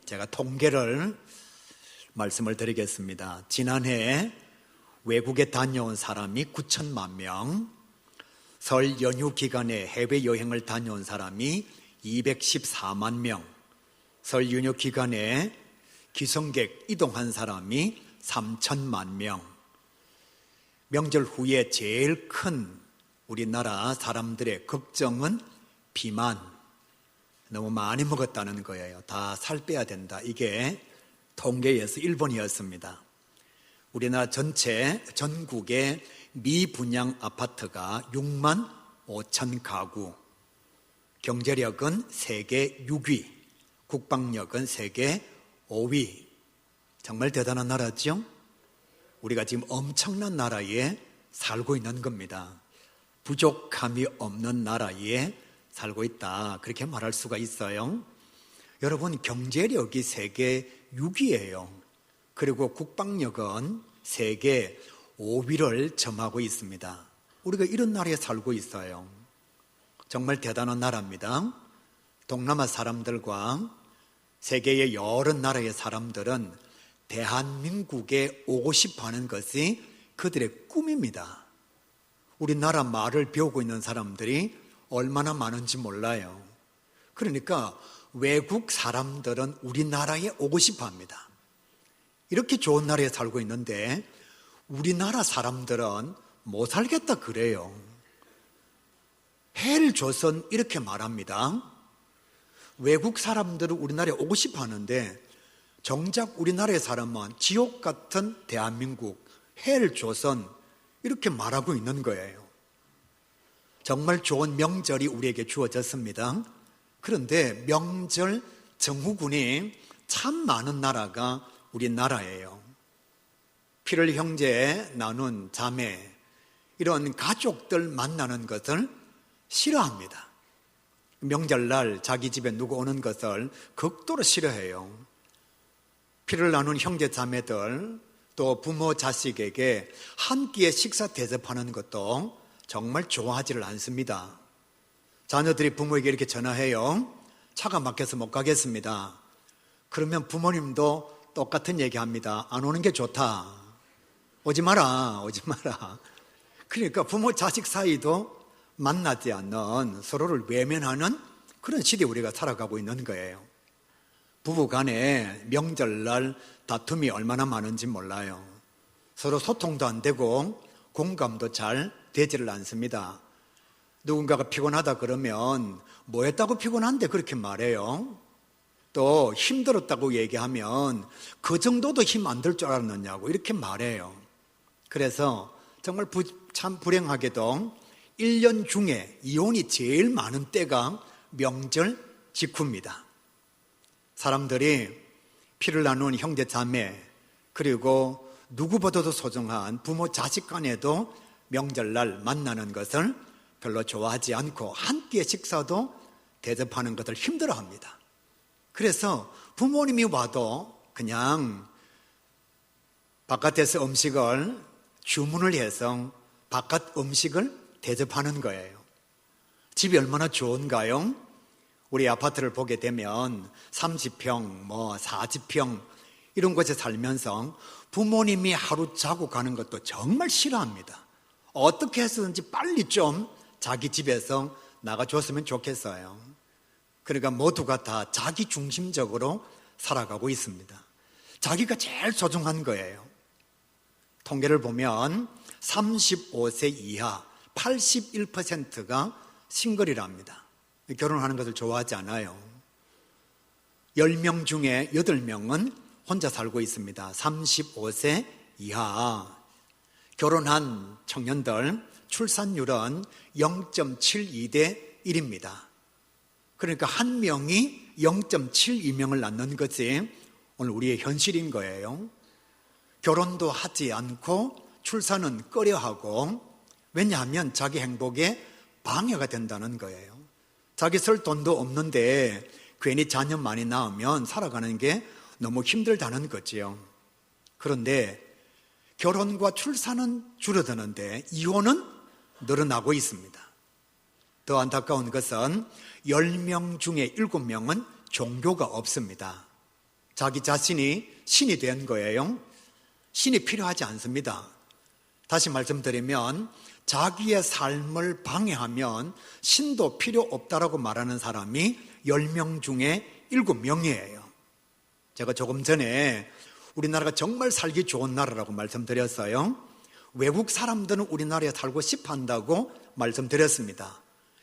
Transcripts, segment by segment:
제가 통계를 말씀을 드리겠습니다. 지난해 외국에 다녀온 사람이 9천만 명, 설 연휴 기간에 해외여행을 다녀온 사람이 214만 명, 설 연휴 기간에 기성객 이동한 사람이 3천만 명. 명절 후에 제일 큰 우리나라 사람들의 걱정은 비만, 너무 많이 먹었다는 거예요. 다 살 빼야 된다. 이게 통계에서 1번이었습니다. 우리나라 전국의 미분양 아파트가 6만 5천 가구, 경제력은 세계 6위, 국방력은 세계 5위. 정말 대단한 나라죠? 우리가 지금 엄청난 나라에 살고 있는 겁니다. 부족함이 없는 나라에 살고 있다, 그렇게 말할 수가 있어요. 여러분, 경제력이 세계 6위예요. 그리고 국방력은 세계 5위를 점하고 있습니다. 우리가 이런 나라에 살고 있어요. 정말 대단한 나라입니다. 동남아 사람들과 세계의 여러 나라의 사람들은 대한민국에 오고 싶어 하는 것이 그들의 꿈입니다. 우리나라 말을 배우고 있는 사람들이 얼마나 많은지 몰라요. 그러니까 외국 사람들은 우리나라에 오고 싶어 합니다. 이렇게 좋은 나라에 살고 있는데 우리나라 사람들은 못 살겠다 그래요. 헬 조선 이렇게 말합니다. 외국 사람들은 우리나라에 오고 싶어 하는데 정작 우리나라의 사람은 지옥 같은 대한민국, 헬 조선 이렇게 말하고 있는 거예요. 정말 좋은 명절이 우리에게 주어졌습니다. 그런데 명절 정후군이 참 많은 나라가 우리나라예요. 피를 형제 나눈 자매, 이런 가족들 만나는 것을 싫어합니다. 명절날 자기 집에 누구 오는 것을 극도로 싫어해요. 피를 나눈 형제 자매들, 또 부모 자식에게 한 끼의 식사 대접하는 것도 정말 좋아하지를 않습니다. 자녀들이 부모에게 이렇게 전화해요. 차가 막혀서 못 가겠습니다. 그러면 부모님도 똑같은 얘기합니다. 안 오는 게 좋다. 오지 마라, 오지 마라. 그러니까 부모 자식 사이도 만나지 않는, 서로를 외면하는 그런 시대에 우리가 살아가고 있는 거예요. 부부 간에 명절날 다툼이 얼마나 많은지 몰라요. 서로 소통도 안 되고 공감도 잘 되지를 않습니다. 누군가가 피곤하다 그러면 뭐 했다고 피곤한데 그렇게 말해요. 또 힘들었다고 얘기하면 그 정도도 힘 안 들 줄 알았느냐고 이렇게 말해요. 그래서 정말 참 불행하게도 1년 중에 이혼이 제일 많은 때가 명절 직후입니다. 사람들이 피를 나눈 형제 자매, 그리고 누구보다도 소중한 부모 자식 간에도 명절날 만나는 것을 별로 좋아하지 않고 한 끼의 식사도 대접하는 것을 힘들어합니다. 그래서 부모님이 와도 그냥 바깥에서 음식을 주문을 해서 바깥 음식을 대접하는 거예요. 집이 얼마나 좋은가요? 우리 아파트를 보게 되면 30평, 40평 이런 곳에 살면서 부모님이 하루 자고 가는 것도 정말 싫어합니다. 어떻게 해서든지 빨리 좀 자기 집에서 나가줬으면 좋겠어요. 그러니까 모두가 다 자기 중심적으로 살아가고 있습니다. 자기가 제일 소중한 거예요. 통계를 보면 35세 이하 81%가 싱글이랍니다. 결혼하는 것을 좋아하지 않아요. 10명 중에 8명은 혼자 살고 있습니다. 35세 이하. 결혼한 청년들 출산율은 0.72대 1입니다. 그러니까 한 명이 0.72명을 낳는 것이 오늘 우리의 현실인 거예요. 결혼도 하지 않고 출산은 꺼려하고, 왜냐하면 자기 행복에 방해가 된다는 거예요. 자기 쓸 돈도 없는데 괜히 자녀 많이 낳으면 살아가는 게 너무 힘들다는 거지요. 그런데 결혼과 출산은 줄어드는데 이혼은 늘어나고 있습니다. 더 안타까운 것은 10명 중에 7명은 종교가 없습니다. 자기 자신이 신이 된 거예요. 신이 필요하지 않습니다. 다시 말씀드리면 자기의 삶을 방해하면 신도 필요 없다라고 말하는 사람이 10명 중에 7명이에요. 제가 조금 전에 우리나라가 정말 살기 좋은 나라라고 말씀드렸어요. 외국 사람들은 우리나라에 살고 싶어 한다고 말씀드렸습니다.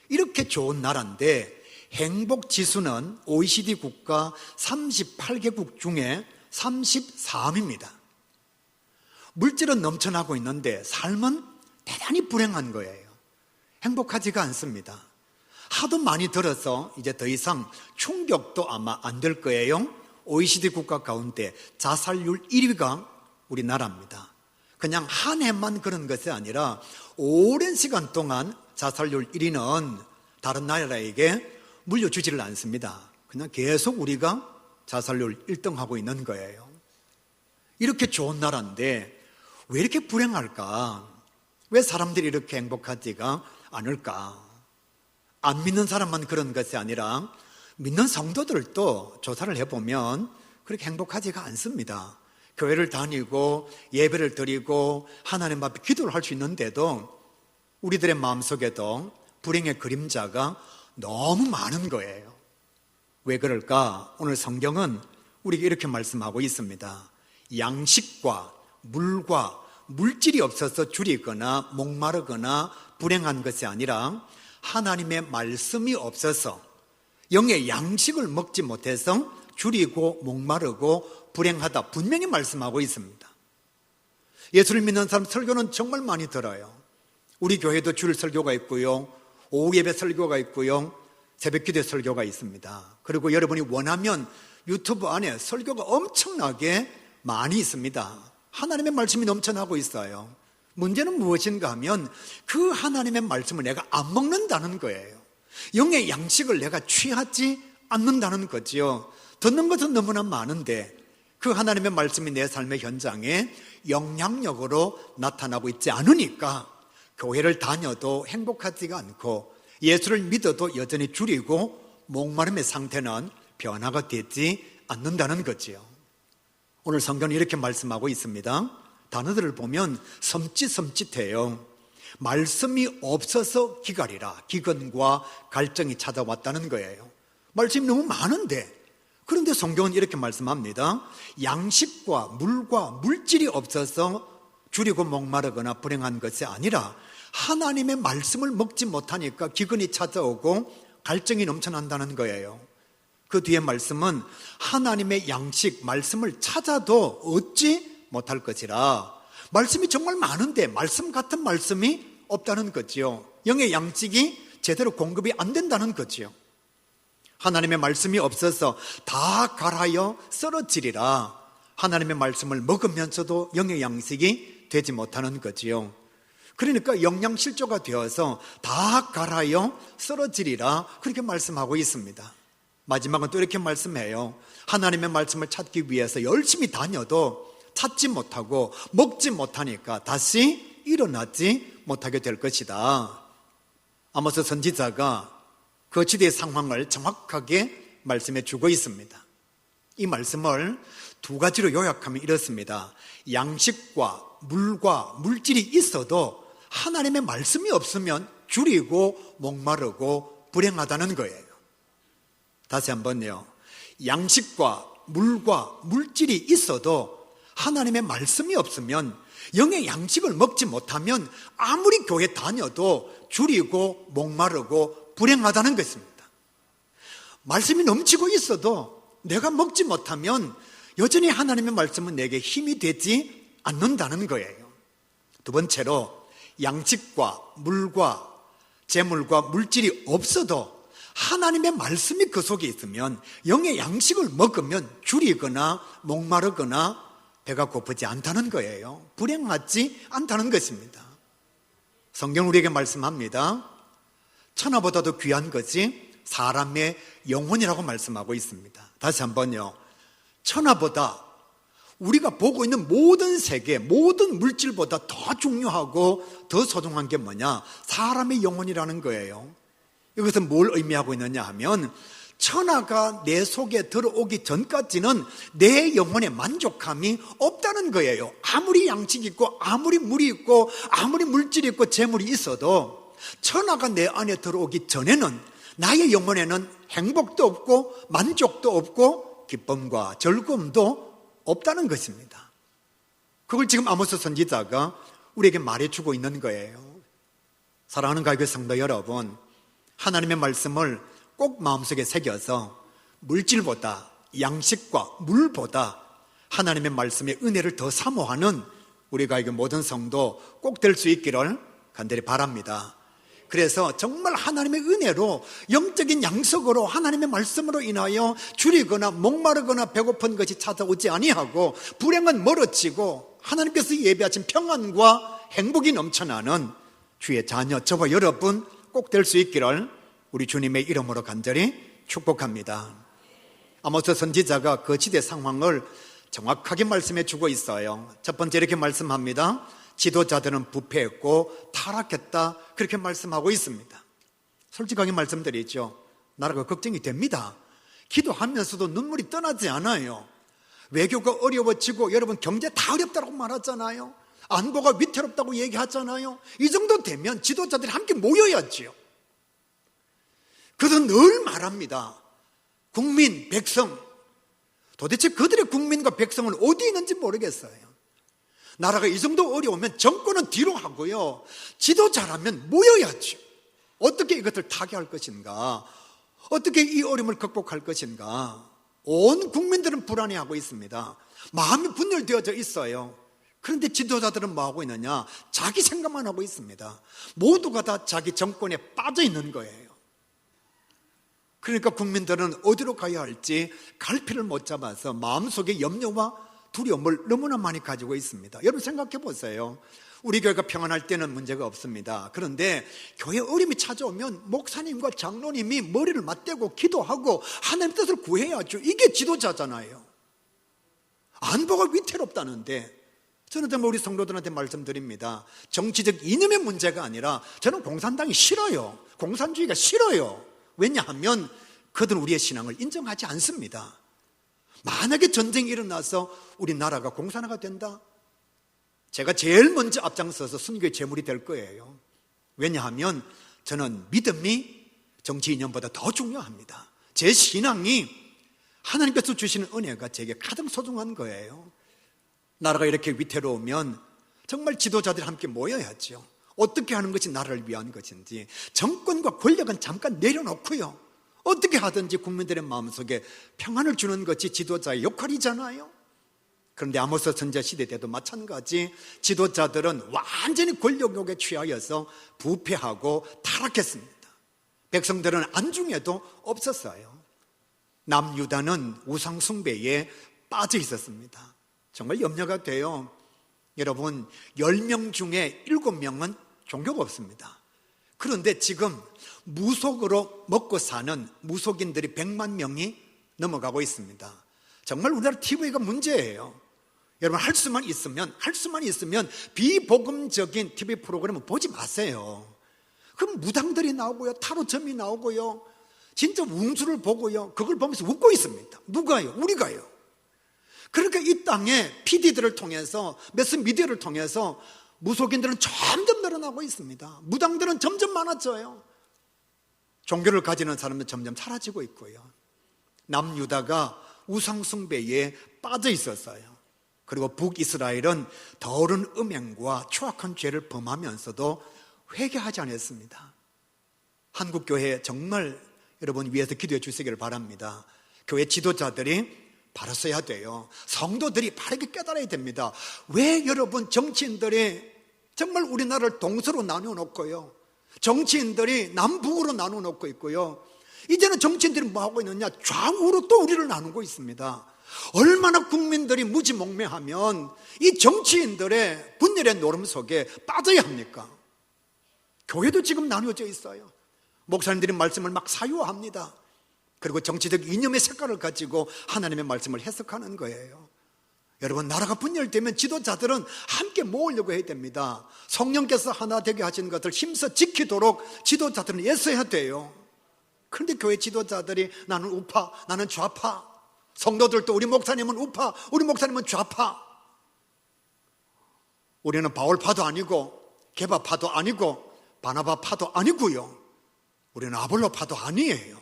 이렇게 좋은 나라인데 행복 지수는 OECD 국가 38개국 중에 33입니다. 물질은 넘쳐나고 있는데 삶은 대단히 불행한 거예요. 행복하지가 않습니다. 하도 많이 들어서 이제 더 이상 충격도 아마 안 될 거예요. OECD 국가 가운데 자살률 1위가 우리나라입니다. 그냥 한 해만 그런 것이 아니라 오랜 시간 동안 자살률 1위는 다른 나라에게 물려주지를 않습니다. 그냥 계속 우리가 자살률 1등하고 있는 거예요. 이렇게 좋은 나라인데 왜 이렇게 불행할까? 왜 사람들이 이렇게 행복하지가 않을까? 안 믿는 사람만 그런 것이 아니라 믿는 성도들도 조사를 해보면 그렇게 행복하지가 않습니다. 교회를 다니고 예배를 드리고 하나님 앞에 기도를 할 수 있는데도 우리들의 마음속에도 불행의 그림자가 너무 많은 거예요. 왜 그럴까? 오늘 성경은 우리에게 이렇게 말씀하고 있습니다. 양식과 물과 물질이 없어서 줄이거나 목마르거나 불행한 것이 아니라 하나님의 말씀이 없어서 영의 양식을 먹지 못해서 줄이고 목마르고 불행하다 분명히 말씀하고 있습니다. 예수를 믿는 사람 설교는 정말 많이 들어요. 우리 교회도 주일 설교가 있고요, 오후 예배 설교가 있고요, 새벽 기도 설교가 있습니다. 그리고 여러분이 원하면 유튜브 안에 설교가 엄청나게 많이 있습니다. 하나님의 말씀이 넘쳐나고 있어요. 문제는 무엇인가 하면 그 하나님의 말씀을 내가 안 먹는다는 거예요. 영의 양식을 내가 취하지 않는다는 거지요. 듣는 것은 너무나 많은데 그 하나님의 말씀이 내 삶의 현장에 영향력으로 나타나고 있지 않으니까 교회를 다녀도 행복하지가 않고 예수를 믿어도 여전히 줄이고 목마름의 상태는 변화가 되지 않는다는 거지요. 오늘 성경은 이렇게 말씀하고 있습니다. 단어들을 보면 섬찟섬찟해요. 말씀이 없어서 기갈이라, 기근과 갈증이 찾아왔다는 거예요. 말씀이 너무 많은데, 그런데 성경은 이렇게 말씀합니다. 양식과 물과 물질이 없어서 줄이고 목마르거나 불행한 것이 아니라 하나님의 말씀을 먹지 못하니까 기근이 찾아오고 갈증이 넘쳐난다는 거예요. 그 뒤에 말씀은 하나님의 양식, 말씀을 찾아도 얻지 못할 것이라. 말씀이 정말 많은데 말씀 같은 말씀이 없다는 거지요. 영의 양식이 제대로 공급이 안 된다는 거지요. 하나님의 말씀이 없어서 다 갈아여 썰어지리라. 하나님의 말씀을 먹으면서도 영의 양식이 되지 못하는 거지요. 그러니까 영양실조가 되어서 다 갈아여 썰어지리라, 그렇게 말씀하고 있습니다. 마지막은 또 이렇게 말씀해요. 하나님의 말씀을 찾기 위해서 열심히 다녀도 찾지 못하고 먹지 못하니까 다시 일어나지 못하게 될 것이다. 아모스 선지자가 그 시대의 상황을 정확하게 말씀해 주고 있습니다. 이 말씀을 두 가지로 요약하면 이렇습니다. 양식과 물과 물질이 있어도 하나님의 말씀이 없으면 줄이고 목마르고 불행하다는 거예요. 다시 한번요. 양식과 물과 물질이 있어도 하나님의 말씀이 없으면, 영의 양식을 먹지 못하면 아무리 교회 다녀도 줄이고 목마르고 불행하다는 것입니다. 말씀이 넘치고 있어도 내가 먹지 못하면 여전히 하나님의 말씀은 내게 힘이 되지 않는다는 거예요. 두 번째로, 양식과 물과 재물과 물질이 없어도 하나님의 말씀이 그 속에 있으면, 영의 양식을 먹으면 줄이거나 목마르거나 배가 고프지 않다는 거예요. 불행하지 않다는 것입니다. 성경 우리에게 말씀합니다. 천하보다도 귀한 것이 사람의 영혼이라고 말씀하고 있습니다. 다시 한번요. 천하보다, 우리가 보고 있는 모든 세계, 모든 물질보다 더 중요하고 더 소중한 게 뭐냐? 사람의 영혼이라는 거예요. 이것은 뭘 의미하고 있느냐 하면, 천하가 내 속에 들어오기 전까지는 내 영혼의 만족함이 없다는 거예요. 아무리 양식이 있고 아무리 물이 있고 아무리 물질이 있고 재물이 있어도 천하가 내 안에 들어오기 전에는 나의 영혼에는 행복도 없고 만족도 없고 기쁨과 즐거움도 없다는 것입니다. 그걸 지금 아모스 선지자가 우리에게 말해주고 있는 거예요. 사랑하는 가교회 성도 여러분, 하나님의 말씀을 꼭 마음속에 새겨서 물질보다 양식과 물보다 하나님의 말씀의 은혜를 더 사모하는 우리 가교회 모든 성도 꼭 될 수 있기를 간절히 바랍니다. 그래서 정말 하나님의 은혜로 영적인 양식으로 하나님의 말씀으로 인하여 줄이거나 목마르거나 배고픈 것이 찾아오지 아니하고 불행은 멀어지고 하나님께서 예비하신 평안과 행복이 넘쳐나는 주의 자녀 저와 여러분 꼭 될 수 있기를 우리 주님의 이름으로 간절히 축복합니다. 아모스 선지자가 그 시대 상황을 정확하게 말씀해 주고 있어요. 첫 번째 이렇게 말씀합니다. 지도자들은 부패했고 타락했다, 그렇게 말씀하고 있습니다. 솔직하게 말씀드리죠. 나라가 걱정이 됩니다. 기도하면서도 눈물이 떠나지 않아요. 외교가 어려워지고 여러분 경제 다 어렵다고 말하잖아요. 안보가 위태롭다고 얘기하잖아요. 이 정도 되면 지도자들이 함께 모여야지요. 그래서 늘 말합니다. 국민, 백성, 도대체 그들의 국민과 백성은 어디 있는지 모르겠어요. 나라가 이 정도 어려우면 정권은 뒤로 하고요, 지도자라면 모여야죠. 어떻게 이것을 타개할 것인가, 어떻게 이 어려움을 극복할 것인가. 온 국민들은 불안해하고 있습니다. 마음이 분열되어져 있어요. 그런데 지도자들은 뭐하고 있느냐? 자기 생각만 하고 있습니다. 모두가 다 자기 정권에 빠져 있는 거예요. 그러니까 국민들은 어디로 가야 할지 갈피를 못 잡아서 마음속에 염려와 두려움을 너무나 많이 가지고 있습니다. 여러분 생각해 보세요. 우리 교회가 평안할 때는 문제가 없습니다. 그런데 교회 어려움이 찾아오면 목사님과 장로님이 머리를 맞대고 기도하고 하나님 뜻을 구해야죠. 이게 지도자잖아요. 안보가 위태롭다는데, 저는 정말 우리 성도들한테 말씀드립니다. 정치적 이념의 문제가 아니라 저는 공산당이 싫어요. 공산주의가 싫어요. 왜냐하면 그들은 우리의 신앙을 인정하지 않습니다. 만약에 전쟁이 일어나서 우리나라가 공산화가 된다? 제가 제일 먼저 앞장서서 순교의 제물이 될 거예요. 왜냐하면 저는 믿음이 정치 이념보다 더 중요합니다. 제 신앙이 하나님께서 주시는 은혜가 제게 가장 소중한 거예요. 나라가 이렇게 위태로우면 정말 지도자들이 함께 모여야죠. 어떻게 하는 것이 나라를 위한 것인지, 정권과 권력은 잠깐 내려놓고요, 어떻게 하든지 국민들의 마음속에 평안을 주는 것이 지도자의 역할이잖아요. 그런데 아모스 선지자 시대 때도 마찬가지, 지도자들은 완전히 권력욕에 취하여서 부패하고 타락했습니다. 백성들은 안중에도 없었어요. 남유다는 우상 숭배에 빠져 있었습니다. 정말 염려가 돼요. 여러분, 10명 중에 7명은 종교가 없습니다. 그런데 지금 무속으로 먹고 사는 무속인들이 100만 명이 넘어가고 있습니다. 정말 우리나라 TV가 문제예요. 여러분, 할 수만 있으면 비복음적인 TV 프로그램은 보지 마세요. 그럼 무당들이 나오고요, 타로점이 나오고요, 진짜 웅수를 보고요, 그걸 보면서 웃고 있습니다. 누가요? 우리가요. 그러니까 이 땅에 PD들을 통해서, 매스미디어를 통해서 무속인들은 점점 늘어나고 있습니다. 무당들은 점점 많아져요. 종교를 가지는 사람은 점점 사라지고 있고요. 남유다가 우상숭배에 빠져 있었어요. 그리고 북이스라엘은 더러운 음행과 추악한 죄를 범하면서도 회개하지 않았습니다. 한국교회 정말 여러분 위해서 기도해 주시기를 바랍니다. 교회 지도자들이 바로 서야 돼요. 성도들이 바르게 깨달아야 됩니다. 왜 여러분 정치인들이 정말 우리나라를 동서로 나누어 놓고요, 정치인들이 남북으로 나누어 놓고 있고요, 이제는 정치인들이 뭐 하고 있느냐? 좌우로 또 우리를 나누고 있습니다. 얼마나 국민들이 무지몽매하면 이 정치인들의 분열의 노름 속에 빠져야 합니까? 교회도 지금 나누어져 있어요. 목사님들이 말씀을 막 사유합니다. 그리고 정치적 이념의 색깔을 가지고 하나님의 말씀을 해석하는 거예요. 여러분, 나라가 분열되면 지도자들은 함께 모으려고 해야 됩니다. 성령께서 하나 되게 하신 것을 힘써 지키도록 지도자들은 애써야 돼요. 그런데 교회 지도자들이 나는 우파, 나는 좌파, 성도들도 우리 목사님은 우파, 우리 목사님은 좌파. 우리는 바울파도 아니고 게바파도 아니고 바나바파도 아니고요. 우리는 아볼로파도 아니에요.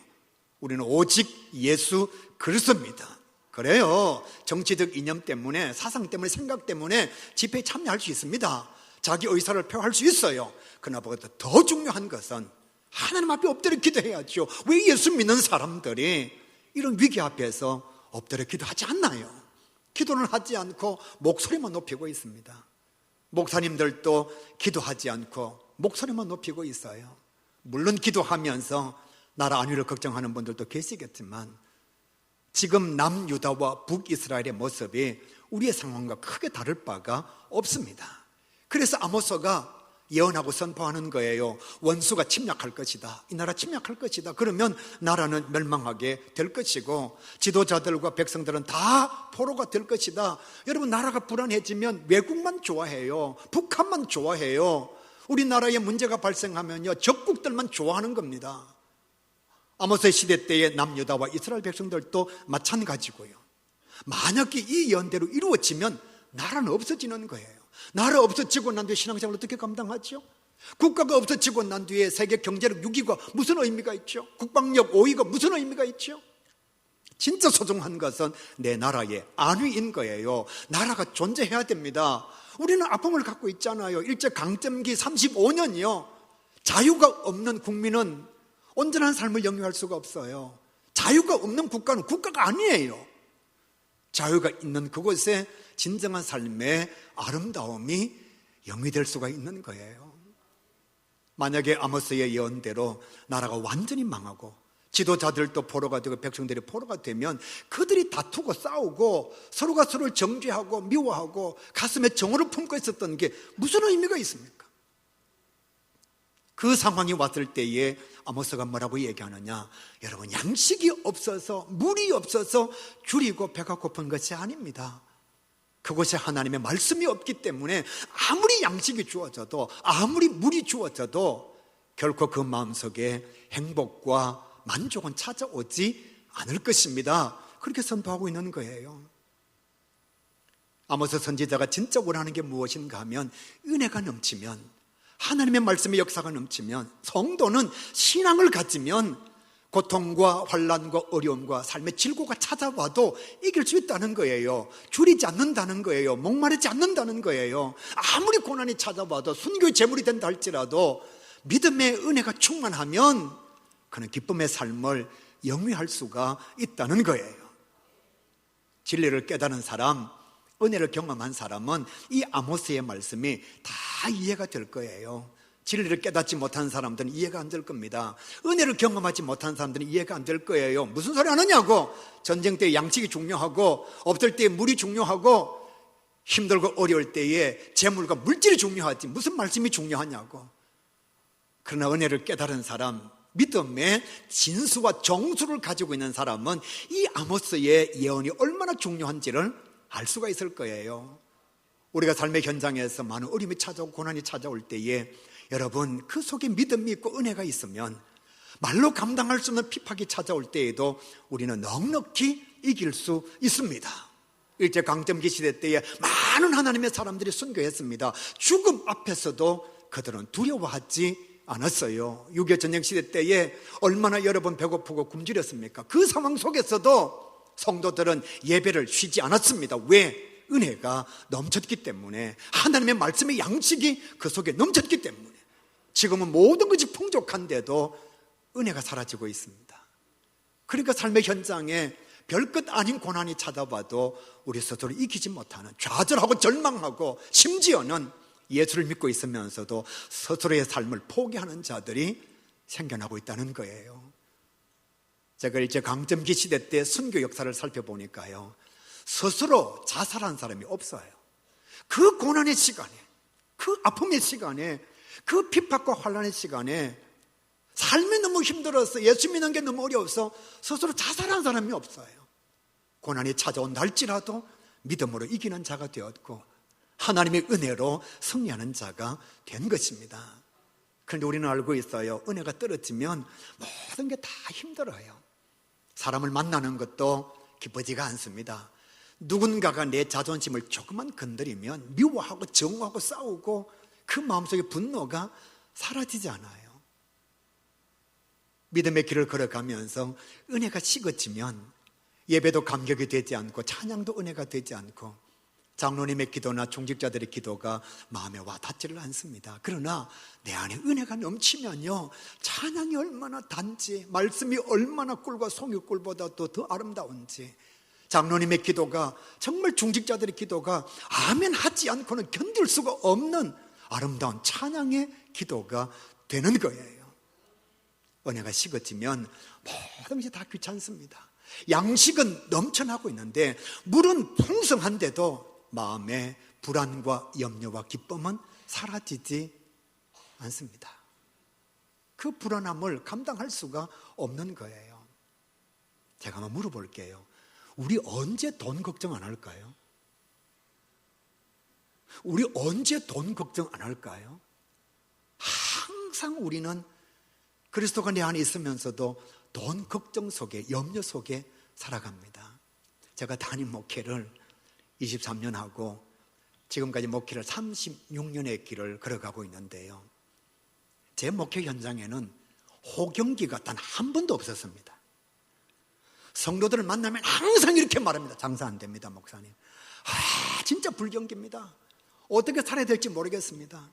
우리는 오직 예수 그리스도입니다. 그래요. 정치적 이념 때문에, 사상 때문에, 생각 때문에 집회에 참여할 수 있습니다. 자기 의사를 표할 수 있어요. 그러나 더 중요한 것은 하나님 앞에 엎드려 기도해야죠. 왜 예수 믿는 사람들이 이런 위기 앞에서 엎드려 기도하지 않나요? 기도는 하지 않고 목소리만 높이고 있습니다. 목사님들도 기도하지 않고 목소리만 높이고 있어요. 물론 기도하면서 나라 안위를 걱정하는 분들도 계시겠지만 지금 남유다와 북이스라엘의 모습이 우리의 상황과 크게 다를 바가 없습니다. 그래서 아모스가 예언하고 선포하는 거예요. 원수가 침략할 것이다. 이 나라 침략할 것이다. 그러면 나라는 멸망하게 될 것이고 지도자들과 백성들은 다 포로가 될 것이다. 여러분, 나라가 불안해지면 외국만 좋아해요. 북한만 좋아해요. 우리나라에 문제가 발생하면요, 적국들만 좋아하는 겁니다. 아모스의 시대 때의 남유다와 이스라엘 백성들도 마찬가지고요. 만약에 이 예언대로 이루어지면 나라는 없어지는 거예요. 나라 없어지고 난 뒤에 신앙생활을 어떻게 감당하죠? 국가가 없어지고 난 뒤에 세계 경제력 6위가 무슨 의미가 있죠? 국방력 5위가 무슨 의미가 있죠? 진짜 소중한 것은 내 나라의 안위인 거예요. 나라가 존재해야 됩니다. 우리는 아픔을 갖고 있잖아요. 일제강점기 35년이요. 자유가 없는 국민은 온전한 삶을 영위할 수가 없어요. 자유가 없는 국가는 국가가 아니에요. 자유가 있는 그곳에 진정한 삶의 아름다움이 영위될 수가 있는 거예요. 만약에 아모스의 예언대로 나라가 완전히 망하고 지도자들도 포로가 되고 백성들이 포로가 되면 그들이 다투고 싸우고 서로가 서로를 정죄하고 미워하고 가슴에 정오를 품고 있었던 게 무슨 의미가 있습니까? 그 상황이 왔을 때에 아모스가 뭐라고 얘기하느냐? 여러분, 양식이 없어서, 물이 없어서 줄이고 배가 고픈 것이 아닙니다. 그곳에 하나님의 말씀이 없기 때문에 아무리 양식이 주어져도, 아무리 물이 주어져도 결코 그 마음속에 행복과 만족은 찾아오지 않을 것입니다. 그렇게 선포하고 있는 거예요. 아모스 선지자가 진짜 원하는 게 무엇인가 하면 은혜가 넘치면, 하나님의 말씀의 역사가 넘치면, 성도는 신앙을 가지면 고통과 환난과 어려움과 삶의 질고가 찾아와도 이길 수 있다는 거예요. 줄이지 않는다는 거예요. 목마르지 않는다는 거예요. 아무리 고난이 찾아와도 순교의 제물이 된다 할지라도 믿음의 은혜가 충만하면 그는 기쁨의 삶을 영위할 수가 있다는 거예요. 진리를 깨달은 사람, 은혜를 경험한 사람은 이 아모스의 말씀이 다 이해가 될 거예요. 진리를 깨닫지 못한 사람들은 이해가 안 될 겁니다. 은혜를 경험하지 못한 사람들은 이해가 안 될 거예요. 무슨 소리 하느냐고. 전쟁 때 양식이 중요하고, 없을 때 물이 중요하고, 힘들고 어려울 때에 재물과 물질이 중요하지 무슨 말씀이 중요하냐고. 그러나 은혜를 깨달은 사람, 믿음의 진수와 정수를 가지고 있는 사람은 이 아모스의 예언이 얼마나 중요한지를 알 수가 있을 거예요. 우리가 삶의 현장에서 많은 어려움이 찾아오고 고난이 찾아올 때에 여러분, 그 속에 믿음이 있고 은혜가 있으면 말로 감당할 수 없는 핍박이 찾아올 때에도 우리는 넉넉히 이길 수 있습니다. 일제강점기 시대 때에 많은 하나님의 사람들이 순교했습니다. 죽음 앞에서도 그들은 두려워하지 않았어요. 6.25 전쟁 시대 때에 얼마나 여러분 배고프고 굶주렸습니까? 그 상황 속에서도 성도들은 예배를 쉬지 않았습니다. 왜? 은혜가 넘쳤기 때문에, 하나님의 말씀의 양식이 그 속에 넘쳤기 때문에. 지금은 모든 것이 풍족한데도 은혜가 사라지고 있습니다. 그러니까 삶의 현장에 별것 아닌 고난이 찾아와도 우리 스스로 이기지 못하는, 좌절하고 절망하고 심지어는 예수를 믿고 있으면서도 스스로의 삶을 포기하는 자들이 생겨나고 있다는 거예요. 제가 이제 강점기 시대 때 선교 역사를 살펴보니까요, 스스로 자살한 사람이 없어요. 그 고난의 시간에, 그 아픔의 시간에, 그 핍박과 환난의 시간에 삶이 너무 힘들어서, 예수 믿는 게 너무 어려워서 스스로 자살한 사람이 없어요. 고난이 찾아온다 할지라도 믿음으로 이기는 자가 되었고 하나님의 은혜로 승리하는 자가 된 것입니다. 그런데 우리는 알고 있어요. 은혜가 떨어지면 모든 게 다 힘들어요. 사람을 만나는 것도 기쁘지가 않습니다. 누군가가 내 자존심을 조금만 건드리면 미워하고 정오하고 싸우고 그 마음속에 분노가 사라지지 않아요. 믿음의 길을 걸어가면서 은혜가 식어지면 예배도 감격이 되지 않고 찬양도 은혜가 되지 않고 장로님의 기도나 중직자들의 기도가 마음에 와 닿지를 않습니다. 그러나 내 안에 은혜가 넘치면요, 찬양이 얼마나 단지, 말씀이 얼마나 꿀과 송이꿀보다 더 아름다운지, 장로님의 기도가, 정말 중직자들의 기도가 아멘 하지 않고는 견딜 수가 없는 아름다운 찬양의 기도가 되는 거예요. 은혜가 식어지면 모든 것이 다 귀찮습니다. 양식은 넘쳐나고 있는데 물은 풍성한데도 마음의 불안과 염려와 기쁨은 사라지지 않습니다. 그 불안함을 감당할 수가 없는 거예요. 제가 한번 물어볼게요. 우리 언제 돈 걱정 안 할까요? 우리 언제 돈 걱정 안 할까요? 항상 우리는 그리스도가 내 안에 있으면서도 돈 걱정 속에, 염려 속에 살아갑니다. 제가 담임 목회를 23년 하고 지금까지 목회를 36년의 길을 걸어가고 있는데요, 제 목회 현장에는 호경기가 단 한 번도 없었습니다. 성도들을 만나면 항상 이렇게 말합니다. 장사 안 됩니다, 목사님. 진짜 불경기입니다. 어떻게 살아야 될지 모르겠습니다.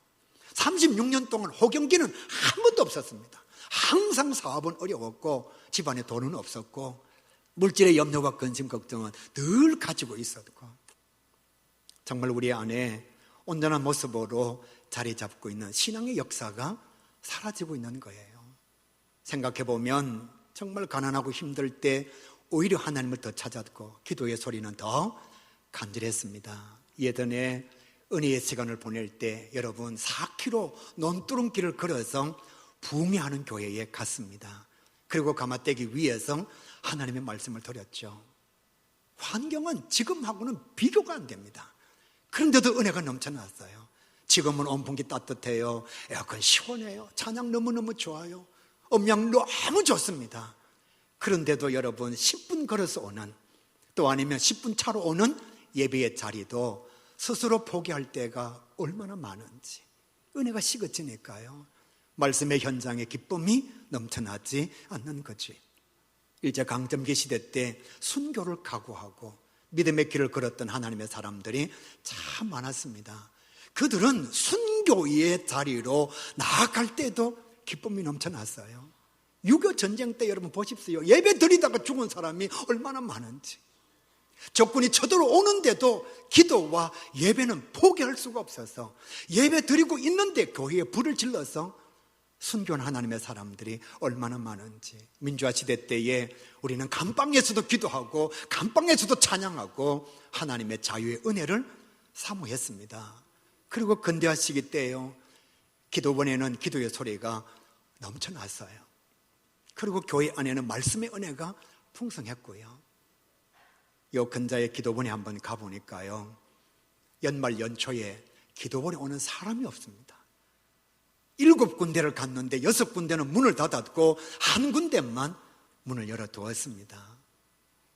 36년 동안 호경기는 한 번도 없었습니다. 항상 사업은 어려웠고 집안에 돈은 없었고 물질의 염려와 근심 걱정은 늘 가지고 있었고, 정말 우리 안에 온전한 모습으로 자리 잡고 있는 신앙의 역사가 사라지고 있는 거예요. 생각해보면 정말 가난하고 힘들 때 오히려 하나님을 더 찾았고 기도의 소리는 더 간절했습니다. 예전에 은혜의 시간을 보낼 때 여러분 4km 논두렁길을 걸어서 부흥회하는 교회에 갔습니다. 그리고 가마떼기 위에서 하나님의 말씀을 드렸죠. 환경은 지금하고는 비교가 안 됩니다. 그런데도 은혜가 넘쳐났어요. 지금은 온풍기 따뜻해요. 에어컨 시원해요. 찬양 너무너무 좋아요. 음량 너무 좋습니다. 그런데도 여러분 10분 걸어서 오는, 또 아니면 10분 차로 오는 예배의 자리도 스스로 포기할 때가 얼마나 많은지. 은혜가 식어지니까요, 말씀의 현장에 기쁨이 넘쳐나지 않는 거지. 일제강점기 시대 때 순교를 각오하고 믿음의 길을 걸었던 하나님의 사람들이 참 많았습니다. 그들은 순교의 자리로 나아갈 때도 기쁨이 넘쳐났어요. 6.25 전쟁 때 여러분 보십시오. 예배 드리다가 죽은 사람이 얼마나 많은지. 적군이 쳐들어오는데도 기도와 예배는 포기할 수가 없어서 예배 드리고 있는데 교회에 불을 질러서 순교한 하나님의 사람들이 얼마나 많은지. 민주화 시대 때에 우리는 감방에서도 기도하고 감방에서도 찬양하고 하나님의 자유의 은혜를 사모했습니다. 그리고 근대화 시기 때에요, 기도원에는 기도의 소리가 넘쳐났어요. 그리고 교회 안에는 말씀의 은혜가 풍성했고요. 요 근자의 기도원에 한번 가보니까요, 연말 연초에 기도원에 오는 사람이 없습니다. 7군데를 갔는데 6군데는 문을 닫았고 한 군데만 문을 열어두었습니다.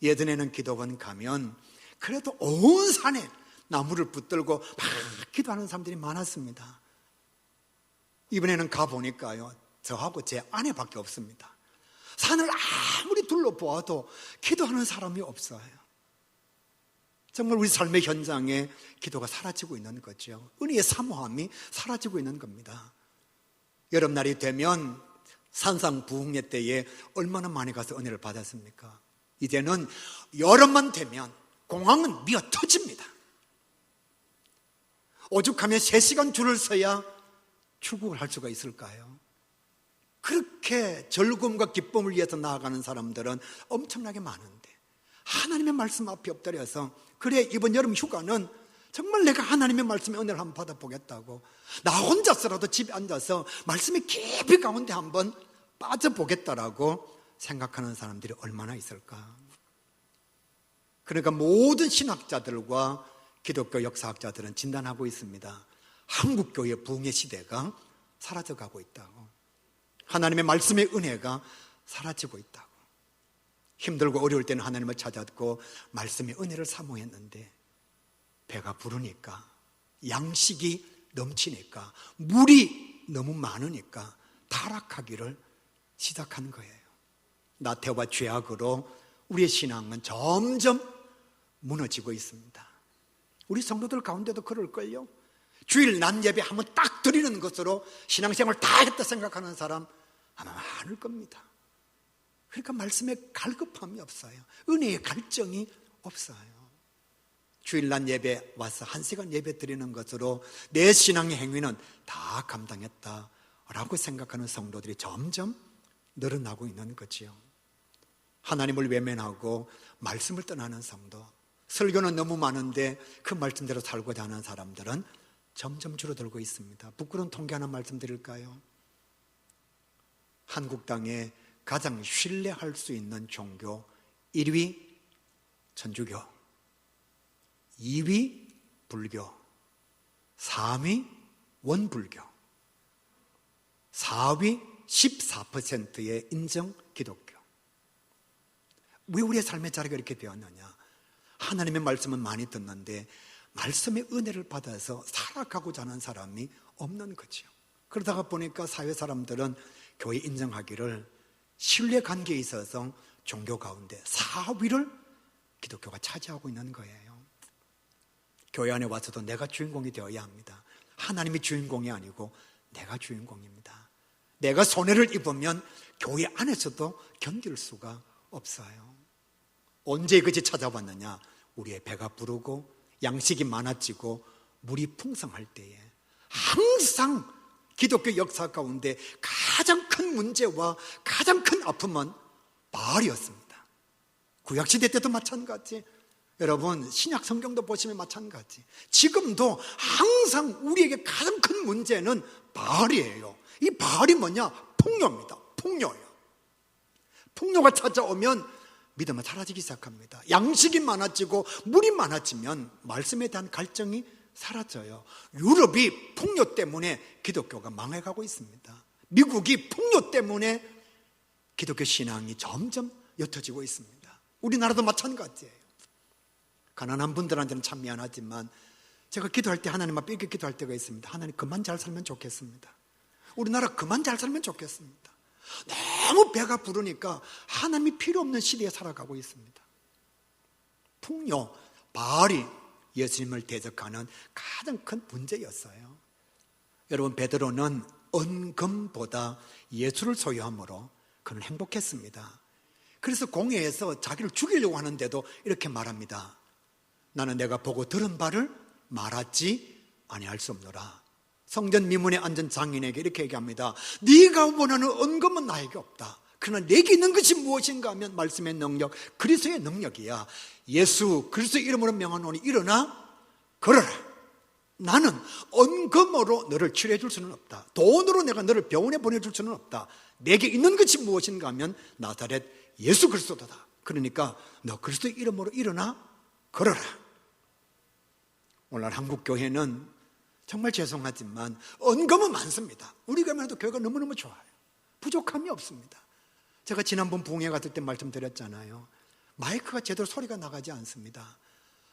예전에는 기도원 가면 그래도 온 산에 나무를 붙들고 막 기도하는 사람들이 많았습니다. 이번에는 가보니까요, 저하고 제 아내밖에 없습니다. 산을 아무리 둘러보아도 기도하는 사람이 없어요. 정말 우리 삶의 현장에 기도가 사라지고 있는 거죠. 은혜의 사모함이 사라지고 있는 겁니다. 여름날이 되면 산상 부흥회 때에 얼마나 많이 가서 은혜를 받았습니까? 이제는 여름만 되면 공항은 미어 터집니다. 오죽하면 3시간 줄을 서야 출국을 할 수가 있을까요? 그렇게 즐거움과 기쁨을 위해서 나아가는 사람들은 엄청나게 많은데 하나님의 말씀 앞에 엎드려서, 그래 이번 여름 휴가는 정말 내가 하나님의 말씀의 은혜를 한번 받아보겠다고, 나 혼자서라도 집에 앉아서 말씀의 깊이 가운데 한번 빠져보겠다라고 생각하는 사람들이 얼마나 있을까. 그러니까 모든 신학자들과 기독교 역사학자들은 진단하고 있습니다. 한국교회 부흥의 시대가 사라져가고 있다고. 하나님의 말씀의 은혜가 사라지고 있다고. 힘들고 어려울 때는 하나님을 찾았고 말씀의 은혜를 사모했는데 배가 부르니까, 양식이 넘치니까, 물이 너무 많으니까 타락하기를 시작한 거예요. 나태와 죄악으로 우리의 신앙은 점점 무너지고 있습니다. 우리 성도들 가운데도 그럴걸요. 주일 낮 예배 한번 딱 드리는 것으로 신앙생활 다 했다 생각하는 사람 아마 많을 겁니다. 그러니까 말씀에 갈급함이 없어요. 은혜의 갈증이 없어요. 주일 낮 예배 와서 1시간 예배 드리는 것으로 내 신앙의 행위는 다 감당했다라고 생각하는 성도들이 점점 늘어나고 있는 거지요. 하나님을 외면하고 말씀을 떠나는 성도, 설교는 너무 많은데 그 말씀대로 살고자 하는 사람들은 점점 줄어들고 있습니다. 부끄러운 통계 하나 말씀드릴까요? 한국 땅에 가장 신뢰할 수 있는 종교 1위 천주교, 2위 불교, 3위 원불교, 4위 14%의 인정 기독교. 왜 우리의 삶의 자리가 이렇게 되었느냐? 하나님의 말씀은 많이 듣는데 말씀의 은혜를 받아서 살아가고자 하는 사람이 없는 거죠. 그러다가 보니까 사회 사람들은 교회 인정하기를 신뢰관계에 있어서 종교 가운데 4위를 기독교가 차지하고 있는 거예요. 교회 안에 와서도 내가 주인공이 되어야 합니다. 하나님이 주인공이 아니고 내가 주인공입니다. 내가 손해를 입으면 교회 안에서도 견딜 수가 없어요. 언제 이것이 찾아왔느냐? 우리의 배가 부르고 양식이 많아지고 물이 풍성할 때에 항상 기독교 역사 가운데 가장 큰 문제와 가장 큰 아픔은 바알이었습니다. 구약시대 때도 마찬가지, 여러분 신약 성경도 보시면 마찬가지. 지금도 항상 우리에게 가장 큰 문제는 바알이에요. 이 바알이 뭐냐? 폭로입니다. 폭로예요. 폭로가 찾아오면 믿음은 사라지기 시작합니다. 양식이 많아지고 물이 많아지면 말씀에 대한 갈증이 사라져요. 유럽이 풍요 때문에 기독교가 망해가고 있습니다. 미국이 풍요 때문에 기독교 신앙이 점점 옅어지고 있습니다. 우리나라도 마찬가지예요. 가난한 분들한테는 참 미안하지만 제가 기도할 때 하나님 앞에 이렇게 기도할 때가 있습니다. 하나님 그만 잘 살면 좋겠습니다. 우리나라 그만 잘 살면 좋겠습니다. 너무 배가 부르니까 하나님이 필요 없는 시대에 살아가고 있습니다. 풍요, 바알이 예수님을 대적하는 가장 큰 문제였어요. 여러분, 베드로는 은금보다 예수를 소유함으로 그는 행복했습니다. 그래서 공회에서 자기를 죽이려고 하는데도 이렇게 말합니다. 나는 내가 보고 들은 바를 말하지 아니할 수 없노라. 성전 미문에 앉은 장인에게 이렇게 얘기합니다. 네가 원하는 은금은 나에게 없다. 그러나 내게 있는 것이 무엇인가 하면 말씀의 능력, 그리스도의 능력이야. 예수 그리스도 이름으로 명하노니 일어나 걸어라. 나는 은금으로 너를 치료해 줄 수는 없다. 돈으로 내가 너를 병원에 보내줄 수는 없다. 내게 있는 것이 무엇인가 하면 나사렛 예수 그리스도다. 그러니까 너 그리스도 이름으로 일어나 걸어라. 오늘 한국 교회는 정말 죄송하지만 은금은 많습니다. 우리 교회만 해도 교회가 너무너무 좋아요. 부족함이 없습니다. 제가 지난번 부흥회 갔을 때 말씀드렸잖아요. 마이크가 제대로 소리가 나가지 않습니다.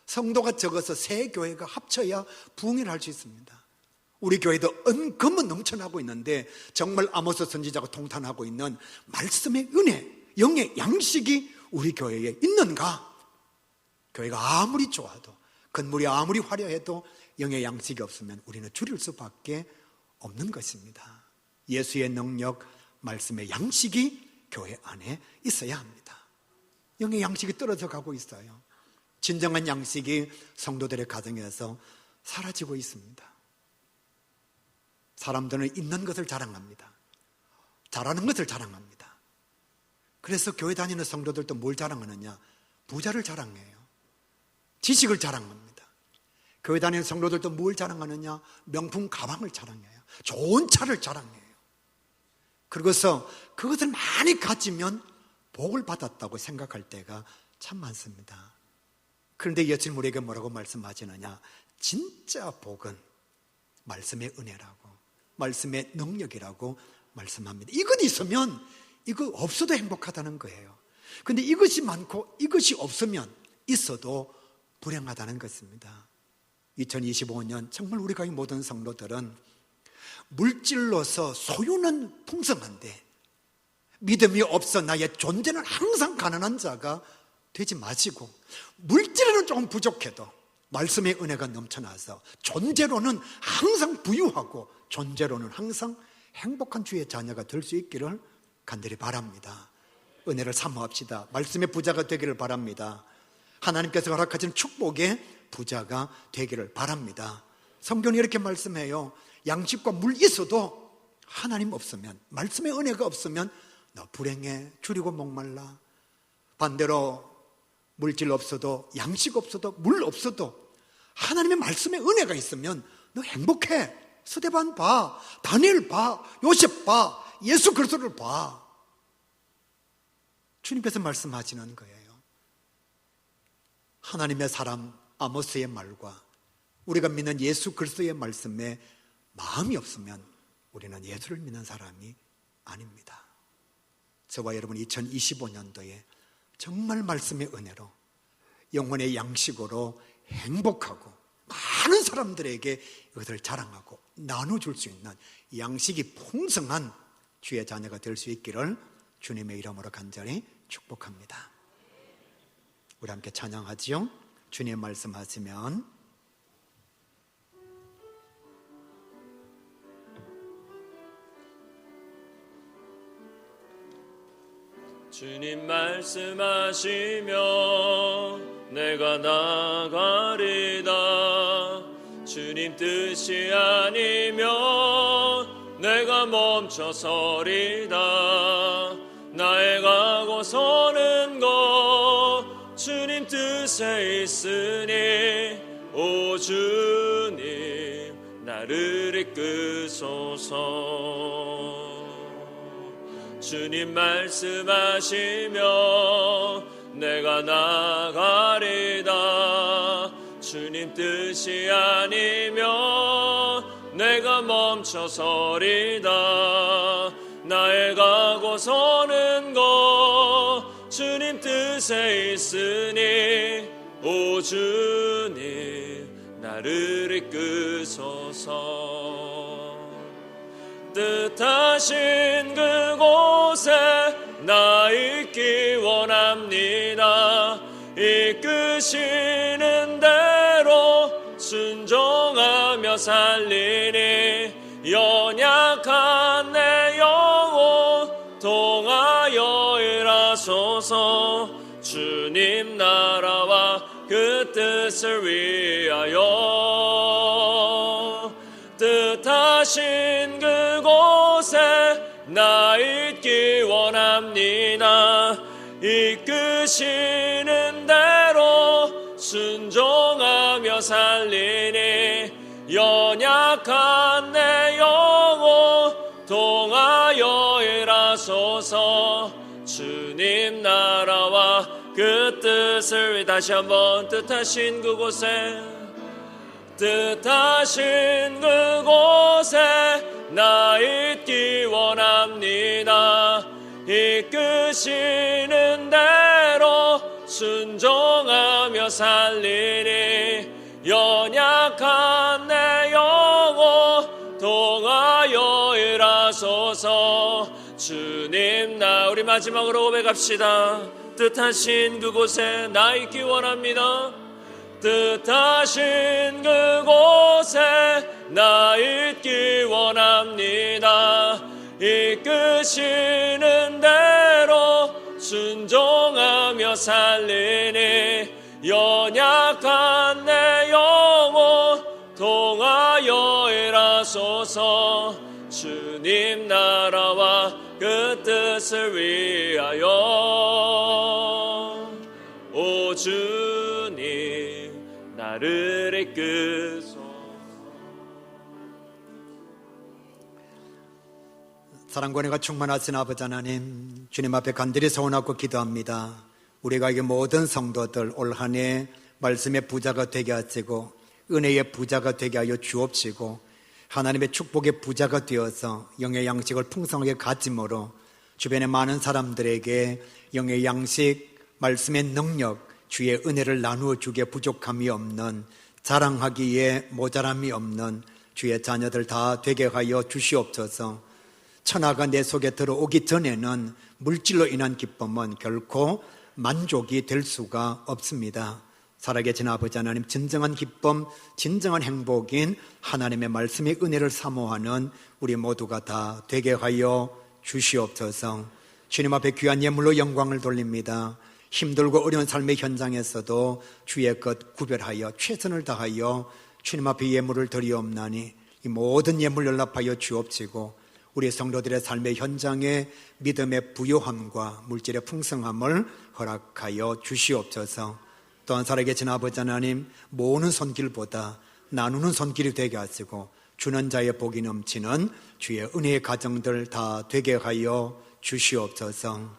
성도가 적어서 세 교회가 합쳐야 부흥회를 할 수 있습니다. 우리 교회도 은금은 넘쳐나고 있는데 정말 아모스 선지자가 통탄하고 있는 말씀의 은혜, 영의 양식이 우리 교회에 있는가? 교회가 아무리 좋아도, 건물이 아무리 화려해도 영의 양식이 없으면 우리는 줄일 수밖에 없는 것입니다. 예수의 능력, 말씀의 양식이 교회 안에 있어야 합니다. 영의 양식이 떨어져 가고 있어요. 진정한 양식이 성도들의 가정에서 사라지고 있습니다. 사람들은 있는 것을 자랑합니다. 잘하는 것을 자랑합니다. 그래서 교회 다니는 성도들도 뭘 자랑하느냐? 부자를 자랑해요. 지식을 자랑합니다. 교회 다니는 성도들도 뭘 자랑하느냐? 명품 가방을 자랑해요. 좋은 차를 자랑해요. 그러고서 그것을 많이 가지면 복을 받았다고 생각할 때가 참 많습니다. 그런데 예수님 우리에게 뭐라고 말씀하시느냐? 진짜 복은 말씀의 은혜라고. 말씀의 능력이라고 말씀합니다. 이것 있으면 이거 없어도 행복하다는 거예요. 근데 이것이 많고 이것이 없으면 있어도 불행하다는 것입니다. 2025년 정말 우리가 이 모든 성도들은 물질로서 소유는 풍성한데 믿음이 없어 나의 존재는 항상 가난한 자가 되지 마시고, 물질에는 조금 부족해도 말씀의 은혜가 넘쳐나서 존재로는 항상 부유하고 존재로는 항상 행복한 주의 자녀가 될 수 있기를 간절히 바랍니다. 은혜를 사모합시다. 말씀의 부자가 되기를 바랍니다. 하나님께서 허락하신 축복의 부자가 되기를 바랍니다. 성경이 이렇게 말씀해요. 양식과 물 있어도 하나님 없으면, 말씀의 은혜가 없으면 너 불행해, 줄이고 목말라. 반대로 물질 없어도, 양식 없어도, 물 없어도 하나님의 말씀의 은혜가 있으면 너 행복해. 스데반 봐, 다니엘 봐, 요셉 봐, 예수 그리스도를 봐. 주님께서 말씀하시는 거예요. 하나님의 사람 아모스의 말과 우리가 믿는 예수 그리스도의 말씀에 마음이 없으면 우리는 예수를 믿는 사람이 아닙니다. 저와 여러분 2025년도에 정말 말씀의 은혜로 영혼의 양식으로 행복하고 많은 사람들에게 이것을 자랑하고 나눠줄 수 있는 양식이 풍성한 주의 자녀가 될 수 있기를 주님의 이름으로 간절히 축복합니다. 우리 함께 찬양하지요. 주님 말씀하시면 주님 말씀하시면 내가 나가리다. 주님 뜻이 아니면 내가 멈춰서리다. 나의 가고 서는 것 주님 뜻에 있으니 오 주님 나를 이끄소서. 주님 말씀하시면 내가 나가리다. 주님 뜻이 아니면 내가 멈춰서리다. 나의 가고 서는 것 주님 뜻에 있으니 오 주님 나를 이끄소서. 뜻하신 그곳에 나 있기 원합니다. 이끄시는 대로 순종하며 살리니 연약한 내 영혼 통하여 일하소서. 주님 나라와 그 뜻을 위하여 뜻하신 그곳에 나 있기 원합니다. 이끄시는 대로 순종하며 살리니 연약한 내 영혼 통하여 일하소서. 주님 나라와 그 뜻을 위해 다시 한번 뜻하신 그곳에 뜻하신 그곳에 나 있기 원합니다. 이끄시는 대로 순종하며 살리니 연약한 내 영혼 통하여 일하소서. 주님 나 우리 마지막으로 고백합시다. 뜻하신 그곳에 나 있기 원합니다. 뜻하신 그곳에 나 있기 원합니다. 이끄시는 대로 순종하며 살리니 연약한 내 영혼 통하여 일하소서. 주님 나라와 그 뜻을 위하여 오 주님 나를 이끄소서. 사랑과 은혜가 충만하신 아버지 하나님, 주님 앞에 간절히 서원하고 기도합니다. 우리가 이 모든 성도들 올 한 해 말씀의 부자가 되게 하시고 은혜의 부자가 되게 하여 주옵시고, 하나님의 축복의 부자가 되어서 영의 양식을 풍성하게 가짐으로 주변의 많은 사람들에게 영의 양식, 말씀의 능력, 주의 은혜를 나누어 주기에 부족함이 없는, 자랑하기에 모자람이 없는 주의 자녀들 다 되게 하여 주시옵소서. 천하가 내 속에 들어오기 전에는 물질로 인한 기쁨은 결코 만족이 될 수가 없습니다. 살아계신 아버지 하나님, 진정한 기쁨, 진정한 행복인 하나님의 말씀의 은혜를 사모하는 우리 모두가 다 되게 하여 주시옵소서. 주님 앞에 귀한 예물로 영광을 돌립니다. 힘들고 어려운 삶의 현장에서도 주의 것 구별하여 최선을 다하여 주님 앞에 예물을 드리옵나니 이 모든 예물 연락하여 주옵시고 우리 성도들의 삶의 현장에 믿음의 부요함과 물질의 풍성함을 허락하여 주시옵소서. 또한 살아계신 아버지 하나님, 모으는 손길보다 나누는 손길이 되게 하시고 주는 자의 복이 넘치는 주의 은혜의 가정들 다 되게 하여 주시옵소서.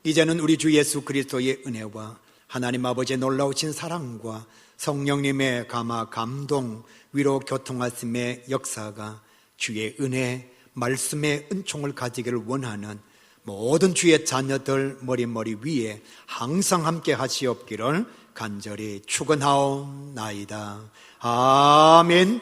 이제는 우리 주 예수 그리스도의 은혜와 하나님 아버지의 놀라우신 사랑과 성령님의 감화, 감동, 위로 교통하심의 역사가 주의 은혜, 말씀의 은총을 가지기를 원하는 모든 주의 자녀들 머리 위에 항상 함께 하시옵기를 간절히 축원하옵나이다. 아멘.